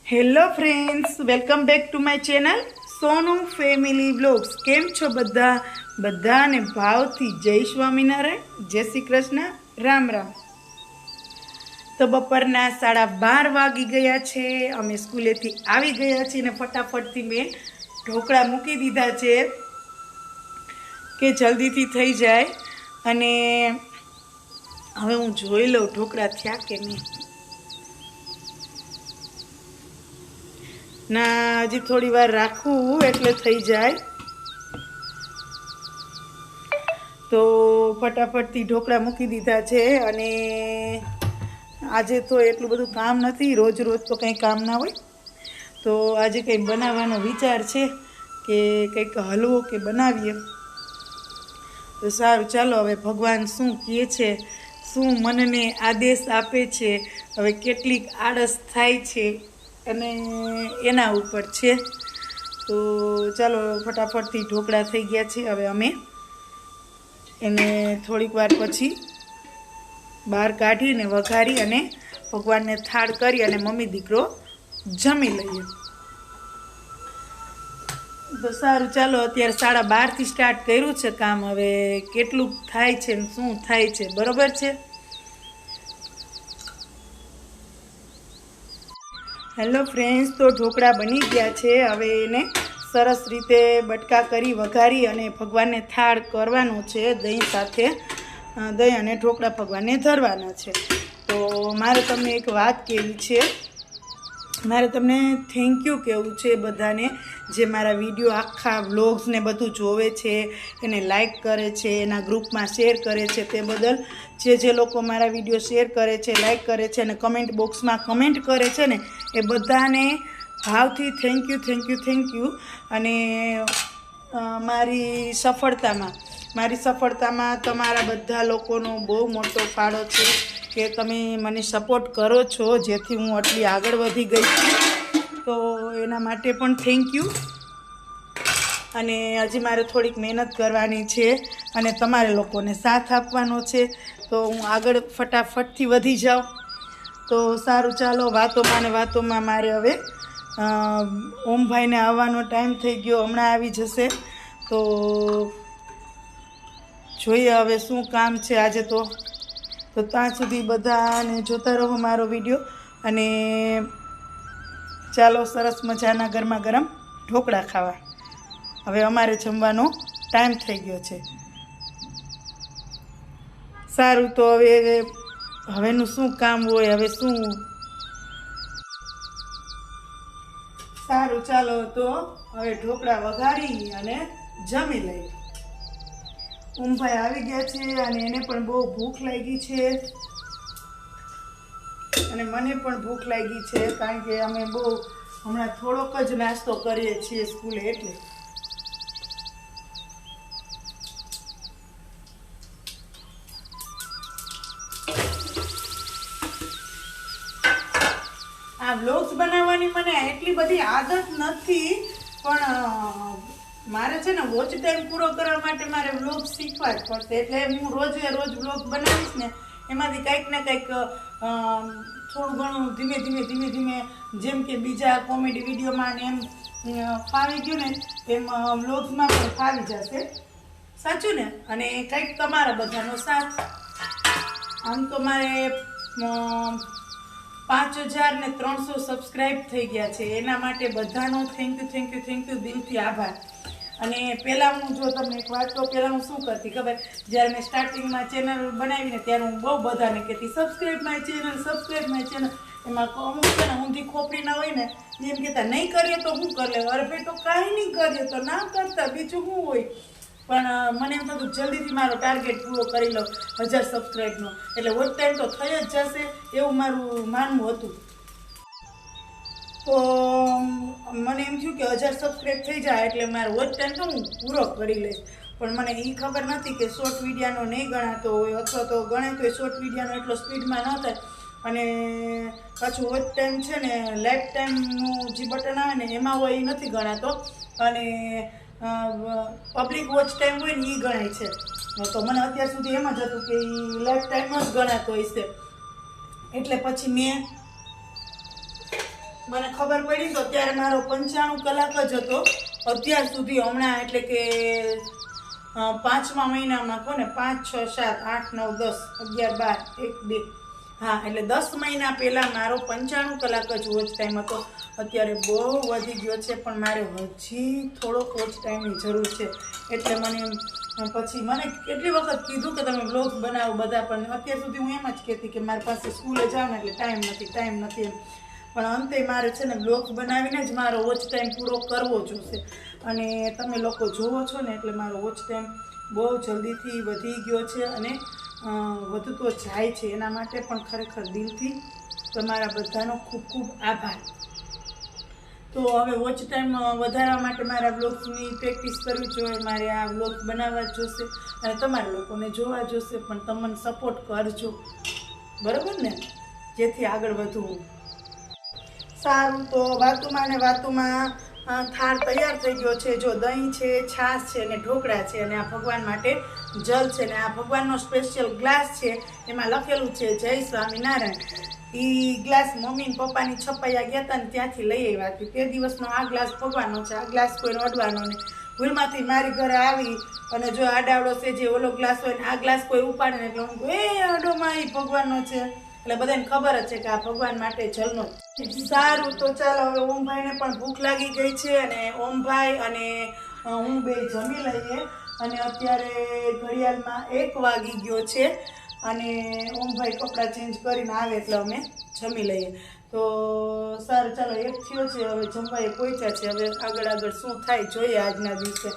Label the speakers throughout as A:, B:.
A: Hello friends, welcome back to my channel Sonu family vlogs. કેમ છો બધાને ભાવથી જય સ્વામિનારાયણ, જય શ્રી કૃષ્ણ, રામ રામ. તો બપોરના 12:30 વાગી ગયા છે. અમે સ્કૂલેથી આવી ગયા છીએ ને ફટાફટથી મેં ઢોકળા મૂકી દીધા છે કે જલ્દીથી થઈ જાય. અને હવે હું જોઈ લઉં ઢોકળા થયા કે નહીં. ના, હજી થોડી વાર રાખવું એટલે થઈ જાય. તો ફટાફટથી ઢોકળા મૂકી દીધા છે. અને આજે તો એટલું બધું કામ નથી, રોજ તો કંઈ કામ ના હોય. તો આજે કંઈ બનાવવાનો વિચાર છે કે કંઈક હલવો કે બનાવીએ. તો સારું, ચાલો હવે ભગવાન શું કહે છે, શું મનને આદેશ આપે છે, હવે કેટલીક આળસ થાય છે અને એના ઉપર છે. તો ચાલો ફટાફટથી ઢોકળા થઈ ગયા છે. હવે અમે એને થોડીક વાર પછી બહાર કાઢીને વઘારી અને ભગવાનને થાળ કરી અને મમ્મી દીકરો જમી લઈએ. તો સારું, ચાલો અત્યારે 12:30થી સ્ટાર્ટ કર્યું છે કામ. હવે કેટલું થાય છે ને શું થાય છે, બરોબર છે. હેલો ફ્રેન્ડ્સ, તો ઢોકળા બની ગયા છે. હવે એને સરસ રીતે બટકા કરી વઘારી અને ભગવાનને થાળ કરવાનો છે દહીં સાથે. દહીં અને ઢોકળા ભગવાનને ધરવાના છે. તો મારે તમને એક વાત કહેવી છે, મારે તમને થેન્ક યુ કહેવું છે બધાને જે મારા વિડીયો આખા વ્લોગ્સ ને બધું જોવે છે, એને લાઈક કરે છે, એના ગ્રુપમાં શેર કરે છે. તે બદલ જે લોકો મારા વિડીયો શેર કરે છે, લાઈક કરે છે અને કમેન્ટ બોક્સમાં કમેન્ટ કરે છે ને, એ બધાને ભાવથી થેન્ક યુ. અને મારી સફળતામાં તમારા બધા લોકોનો બહુ મોટો ફાળો છે કે તમે મને સપોર્ટ કરો છો, જેથી હું આટલી આગળ વધી ગઈ છું. તો એના માટે પણ થેન્ક યુ. અને હજી મારે થોડીક મહેનત કરવાની છે અને તમારે લોકોને સાથ આપવાનો છે. તો હું આગળ ફટાફટથી વધી જાઉં. તો સારું, ચાલો વાતોમાં મારે હવે ઓમભાઈને આવવાનો ટાઈમ થઈ ગયો, હમણાં આવી જશે. તો જોઈએ હવે શું કામ છે આજે. તો ત્યાં સુધી બધાને જોતા રહો મારો વિડીયો. અને ચાલો સરસ મજાના ગરમા ગરમ ઢોકળા ખાવા. હવે અમારે જમવાનો ટાઈમ થઈ ગયો છે. સારું, તો હવેનું શું કામ હોય, સારું, ચાલો તો હવે ઢોકળા વઘારી અને જમી લઈએ. ઉમભાઈ આવી ગયા છે અને એને પણ બહુ ભૂખ લાગી છે અને મને પણ ભૂખ લાગી છે, કારણ કે અમે બહુ હમણાં થોડોક જ નાસ્તો કરીએ છીએ સ્કૂલે. એટલે આ વ્લોગ્સ બનાવવાની મને એટલી બધી આદત નથી, પણ મારે છે ને વોચ ટાઈમ પૂરો કરવા માટે મારે વ્લોગ શીખવા જ પડશે. એટલે હું રોજ વ્લોગ બનાવીશ ને, એમાંથી કંઈક ને કંઈક થોડું ઘણું ધીમે ધીમે જેમ કે બીજા કોમેડી વિડીયોમાં ને એમ ફાવી ગયું ને, એમ વ્લોગ્સમાં પણ ફાવી જશે. સાચું ને. અને કંઈક તમારા બધાનો સાથ. આમ તો મારે 5300 સબસ્ક્રાઈબ થઈ ગયા છે. એના માટે બધાનો થેન્ક યુ દિલથી આભાર. અને પહેલાં હું જો તમને એક વાત કહું, પહેલાં હું શું કરતી ખબર? જ્યારે મેં સ્ટાર્ટિંગમાં ચેનલ બનાવીને ત્યારે હું બહુ બધાને કહેતી સબસ્ક્રાઈબ માય ચેનલ. એમાં અમુક છે ને ઊંધી ખોપડી ના હોય ને, એમ કહેતા નહીં કરીએ તો શું કરી લેવું. અરે ભાઈ, તો કાંઈ નહીં કરીએ તો ના કરતા, બીજું શું હોય. પણ મને એમ થતું જલ્દીથી મારો ટાર્ગેટ પૂરો કરી લો 1000 સબસ્ક્રાઈબનો, એટલે વોચ ટાઈમ તો થઈ જ જશે એવું મારું માનવું હતું. તો મને એમ થયું કે 1000 સબસ્ક્રાઈબ થઈ જાય એટલે મારો વોચ ટાઈમ તો હું પૂરો કરી લઈશ. પણ મને એ ખબર નથી કે શોર્ટ વિડીયાનો નહીં ગણાતો હોય, અથવા તો ગણે તો શોર્ટ વિડીયાનો એટલો સ્પીડમાં ન થાય. અને પાછું વોચ ટાઈમ છે ને, લાઈફ ટાઈમનું જે બટન આવે ને એમાં હોય, એ નથી ગણાતો. અને પબ્લિક વોચ ટાઈમ હોય ને એ ગણાય છે. તો મને અત્યાર સુધી એમ જ હતું કે એ લાઈફ ટાઈમ જ ગણાતો હશે. એટલે પછી મેં મને ખબર પડી તો ત્યારે મારો 95 કલાક જ હતો અત્યાર સુધી. હમણાં એટલે કે 5મા મહિનામાં કહો ને 5, 6, 7, 8, 9, 10, 11, 12, 1, 2, હા એટલે 10 મહિના પહેલાં મારો 95 કલાક જ વોચ ટાઈમ હતો. અત્યારે બહુ વધી ગયો છે, પણ મારે હજી થોડોક વોચ ટાઈમની જરૂર છે. એટલે મને પછી મને કેટલી વખત કીધું કે તમે વ્લોગ્સ બનાવો બધા, પણ અત્યાર સુધી હું એમ જ કહેતી કે મારી પાસે સ્કૂલે જાઉં ને એટલે ટાઈમ નથી એમ. પણ અંતે મારે છે ને વ્લોગ્સ બનાવીને જ મારો વોચ ટાઈમ પૂરો કરવો જોશે. અને તમે લોકો જુઓ છો ને એટલે મારો વોચ ટાઈમ બહુ જલ્દીથી વધી ગયો છે અને વધતો જાય છે. એના માટે પણ ખરેખર દિલથી તમારા બધાનો ખૂબ ખૂબ આભાર. તો હવે વોચ ટાઈમ વધારવા માટે મારા વ્લોગ્સની પ્રેક્ટિસ કરવી જોઈએ, મારે આ વ્લોગ બનાવવા જોશે અને તમારા લોકોને જોવા જોશે. પણ તમને સપોર્ટ કરજો, બરાબર ને, જેથી આગળ વધવું. સારું, તો વાતુમાં ને વાતુમાં થાળ તૈયાર થઈ ગયો છે. જો દહીં છે, છાશ છે અને ઢોકળા છે, અને આ ભગવાન માટે જલ છે, ને આ ભગવાનનો સ્પેશિયલ ગ્લાસ છે. એમાં લખેલું છે જય સ્વામિનારાયણ. એ ગ્લાસ મમ્મી ને પપ્પાની છપાયા ગયા હતા ને ત્યાંથી લઈ આવ્યા હતી. તે દિવસનો આ ગ્લાસ ભગવાનનો છે. આ ગ્લાસ કોઈને અડવાનો નહીં. ભૂલમાંથી મારી ઘરે આવી અને જો આડાવડો છે જે ઓલો ગ્લાસ હોય ને આ ગ્લાસ કોઈ ઉપાડે ને એટલે હું કહું એ અડોમાં એ ભગવાનનો છે. એટલે બધાને ખબર જ છે કે આ ભગવાન માટે જલનો. સારું, તો ચાલો હવે ઓમભાઈને પણ ભૂખ લાગી ગઈ છે અને ઓમભાઈ અને હું બે જમી લઈએ. અને અત્યારે ઘડિયાળમાં 1 વાગી ગયો છે અને ઓમભાઈ કપડાં ચેન્જ કરીને આવે એટલે અમે જમી લઈએ. તો સારું, ચાલો 1 થયો છે, હવે જમવાએ પહોંચ્યા છે. હવે આગળ શું થાય જોઈએ આજના દિવસે.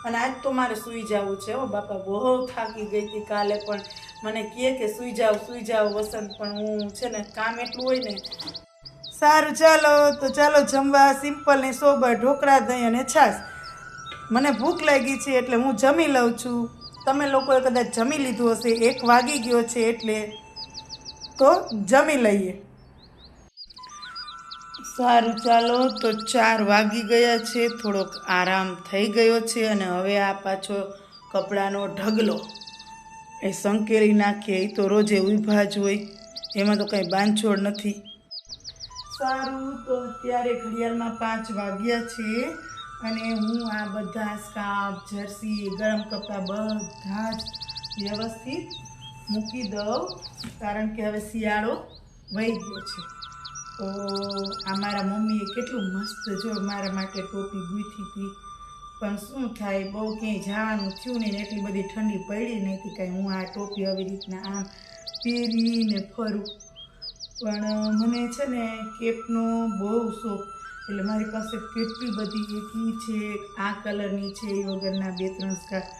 A: અને આજ તો મારે સૂઈ જવું છે. હો બાપા, બહુ થાકી ગઈ હતી કાલે. પણ મને કહે કે સૂઈ જાઓ વસંત, પણ હું છે ને કામ એટલું હોય ને. સારું, ચાલો જમવા. સિમ્પલ ને સોબર ઢોકળા, દહીં અને છાશ. મને ભૂખ લાગી છે એટલે હું જમી લઉં છું. તમે લોકોએ કદાચ જમી લીધું હશે. 1 વાગી ગયો છે એટલે તો જમી લઈએ. સારું, ચાલો, તો 4 વાગી ગયા છે. થોડોક આરામ થઈ ગયો છે અને હવે આ પાછો કપડાનો ઢગલો એ સંકેલી નાખીએ. એ તો રોજે ઊભા જ હોય, એમાં તો કંઈ બાંધછોડ નથી. સારું, તો અત્યારે ઘડિયાળમાં 5 વાગ્યા છે અને હું આ બધા સ્કાર્ફ, જર્સી, ગરમ કપડાં બધા જ વ્યવસ્થિત મૂકી દઉં, કારણ કે હવે શિયાળો વહી ગયો છે. તો આ મારા મમ્મીએ કેટલું મસ્ત જો મારા માટે ટોપી ગૂંથી હતી. પણ શું થાય, બહુ ક્યાંય જવાનું થયું નહીં ને એટલી બધી ઠંડી પડી નથી કાંઈ હું આ ટોપી આવી રીતના આમ પહેરીને ફરું. પણ મને છે ને કેપનો બહુ શોખ, એટલે મારી પાસે કેટલી બધી એક ઈ છે, આ કલરની છે, એ વગરના 2-3 સ્કાર્ફ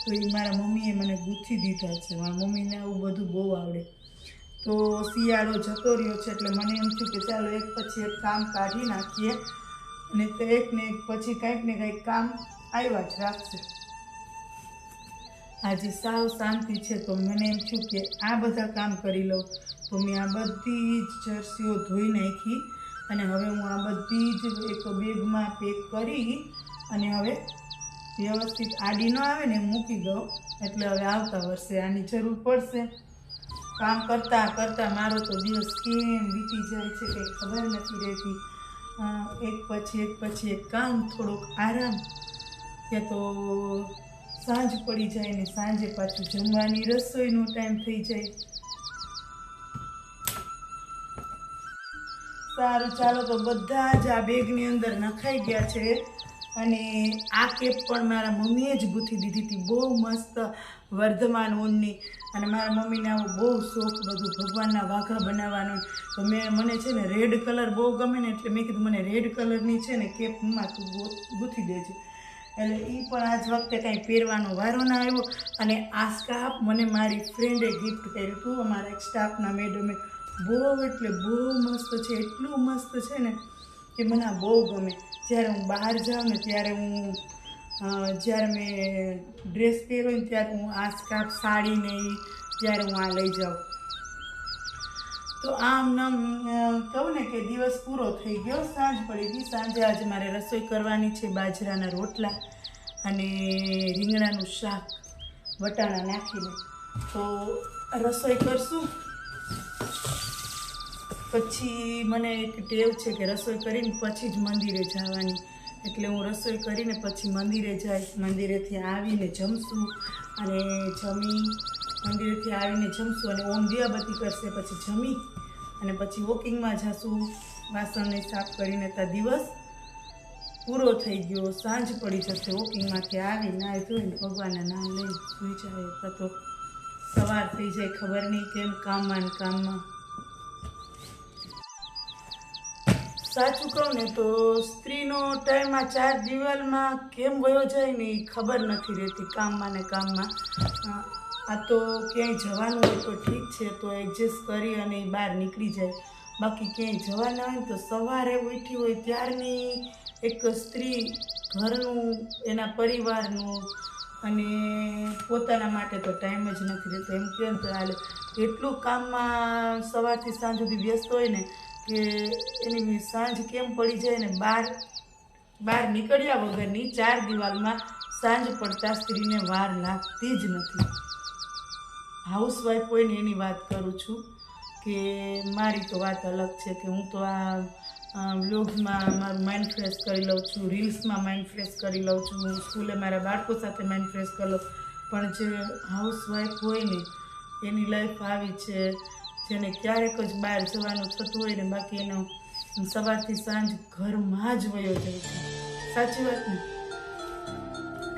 A: તો એ મારા મમ્મીએ મને ગૂંથી દીધા છે. મારા મમ્મીને આવું બધું બહુ આવડે. તો શિયાળો જતો રહ્યો છે એટલે મને એમ થયું કે ચાલો એક પછી એક કામ કાઢી નાખીએ, અને તો એક ને એક પછી કંઈક ને કંઈક કામ આવ્યા જ રાખશે. આજે સાવ શાંતિ છે તો મને એમ થયું કે આ બધા કામ કરી લઉં. તો મેં આ બધી જ જર્સીઓ ધોઈ નાખી અને હવે હું આ બધી જ એક બેગમાં પેક કરી અને હવે વ્યવસ્થિત આડી ન આવે ને મૂકી દઉં. એટલે હવે આવતા વર્ષે આની જરૂર પડશે. કામ કરતાં કરતાં મારો તો દિવસ કેમ વીતી જાય છે કંઈ ખબર નથી રહેતી. એક પછી એક કામ, થોડોક આરામ, ત્યાં તો સાંજ પડી જાય ને સાંજે પાછું જમવાની રસોઈનો ટાઈમ થઈ જાય. સારું, ચાલો, તો બધા જ આ બેગની અંદર નખાઈ ગયા છે. અને આ કેપ પણ મારા મમ્મીએ જ ગૂંથી દીધી હતી, બહુ મસ્ત વર્ધમાન ઊનની. અને મારા મમ્મીને આવો બહુ શોખ બધું ભગવાનના વાઘા બનાવવાનો. તો મને છે ને રેડ કલર બહુ ગમે ને એટલે મેં કીધું મને રેડ કલરની છે ને કેપ મમ્મા તું ગૂંથી દેજે. એટલે એ પણ આજ વખતે કાંઈ પહેરવાનો વારો ના આવ્યો. અને આ સ્કાર્ફ મને મારી ફ્રેન્ડે ગિફ્ટ કર્યું હતું, અમારા એક સ્ટાફના મેડમે. બહુ એટલે બહુ મસ્ત છે, એટલું મસ્ત છે ને કે મને આ બહુ ગમે. જ્યારે હું બહાર જાઉં ને ત્યારે જ્યારે મેં ડ્રેસ પહેર્યો ને ત્યારે હું આ સ્કાર્ફ સાડીને ત્યારે હું આ લઈ જાઉં. તો આમ નામ કહું ને કે દિવસ પૂરો થઈ ગયો, સાંજ પડી ગઈ. સાંજે આજે મારે રસોઈ કરવાની છે, બાજરાના રોટલા અને રીંગણાનું શાક વટાણા નાખીને. તો રસોઈ કરશું. પછી મને એક ટેવ છે કે રસોઈ કરીને પછી જ મંદિરે જવાની, એટલે હું રસોઈ કરીને પછી મંદિરે જઈશ, મંદિરેથી આવીને જમશું અને મંદિરેથી આવીને જમશું અને ઓમ દિયાબત્તી કરશે, પછી જમી અને પછી વોકિંગમાં જશું, વાસણને સાફ કરીને ત્યાં દિવસ પૂરો થઈ ગયો, સાંજ પડી જશે, વોકિંગમાંથી આવી નાહી ધોઈને ભગવાનના નામ લઈને સૂઈ જાય તો સવાર થઈ જાય ખબર નહીં કેમ કામમાં ને કામમાં. સાચું કહું ને તો સ્ત્રીનો ટાઈમ આ 4 દિવાલમાં કેમ વયો જાય ને એ ખબર નથી રહેતી, કામમાં ને કામમાં. આ તો ક્યાંય જવાનું હોય તો ઠીક છે, તો એડજસ્ટ કરી અને એ બહાર નીકળી જાય, બાકી ક્યાંય જવાના હોય તો સવારે ઉઠી હોય ત્યારની એક સ્ત્રી ઘરનું, એના પરિવારનું અને પોતાના માટે તો ટાઈમ જ નથી રહેતો. એમ કહે તો હાલે, એટલું કામમાં સવારથી સાંજ સુધી વ્યસ્ત હોય ને કે એની સાંજ કેમ પડી જાય ને બહાર નીકળ્યા વગરની 4 દિવાલમાં સાંજ પડતા સ્ત્રીને વાર લાગતી જ નથી. હાઉસવાઈફ હોય ને એની વાત કરું છું કે મારી તો વાત અલગ છે કે હું તો આ વ્લોગ્સમાં મારું માઇન્ડ ફ્રેશ કરી લઉં છું, રીલ્સમાં માઇન્ડ ફ્રેશ કરી લઉં છું, સ્કૂલે મારા બાળકો સાથે માઇન્ડ ફ્રેશ કરી લઉં. પણ જે હાઉસવાઈફ હોય ને એની લાઈફ આવી છે જેને ક્યારેક જ બહાર જવાનું થતું હોય ને, બાકી એનો સવારથી સાંજ ઘરમાં જ વયો જાય છે. સાચી વાત ને?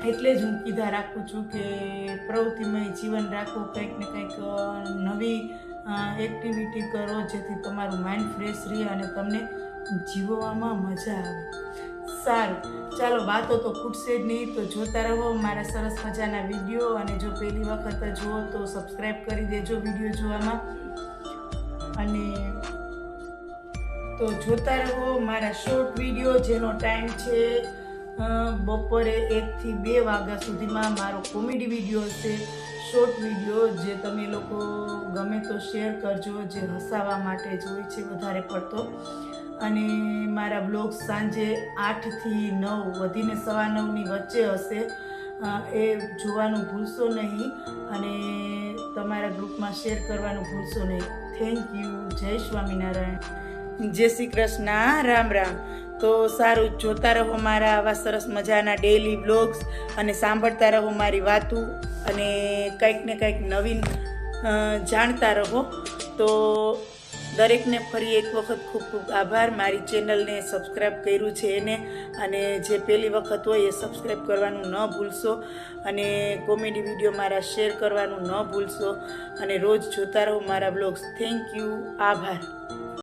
A: એટલે જ હું કીધા રાખું છું કે પ્રવૃત્તિમય જીવન રાખો, કંઈક ને કંઈક નવી એક્ટિવિટી કરો જેથી તમારું માઇન્ડ ફ્રેશ રહે અને તમને જીવવામાં મજા આવે. સારું, ચાલો, વાતો તો ખૂટશે જ નહીં, તો જોતા રહો મારા સરસ મજાના વિડીયો, અને જો પહેલી વખત જુઓ તો સબસ્ક્રાઈબ કરી દેજો વિડીયો જોવામાં, અને તો જોતા રહો મારા શોર્ટ વિડીયો જેનો ટાઈમ છે બપોરે 1 થી 2 વાગ્યા સુધીમાં. મારો કોમેડી વિડીયો હશે, શોર્ટ વિડીયો, જે તમે લોકો ગમે તો શેર કરજો, જે હસાવવા માટે જ હોય છે વધારે પડતો. અને મારા બ્લોગ્સ સાંજે 8 થી 9, વધીને 9:15ની વચ્ચે હશે, એ જોવાનું ભૂલશો નહીં અને તમારા ગ્રુપમાં શેર કરવાનું ભૂલશો નહીં. Thank you. જય સ્વામિનારાયણ. જય શ્રી કૃષ્ણ. રામ રામ. તો સારું, જોતા રહો મારા આવા સરસ મજાના ડેઈલી બ્લોગ્સ અને સાંભળતા રહો મારી વાતો, અને કંઈક ને કંઈક નવીન જાણતા રહો. તો દરેકને ફરી એક વખત ખૂબ ખૂબ આભાર. મારી ચેનલને સબસ્ક્રાઈબ કર્યું છે એને, અને જે પહેલી વખત હોય એ સબસ્ક્રાઈબ કરવાનું ન ભૂલશો, અને કોમેડી વિડીયો મારા શેર કરવાનું ન ભૂલશો, અને રોજ જોતા રહો મારા બ્લોગ્સ. Thank you. આભાર.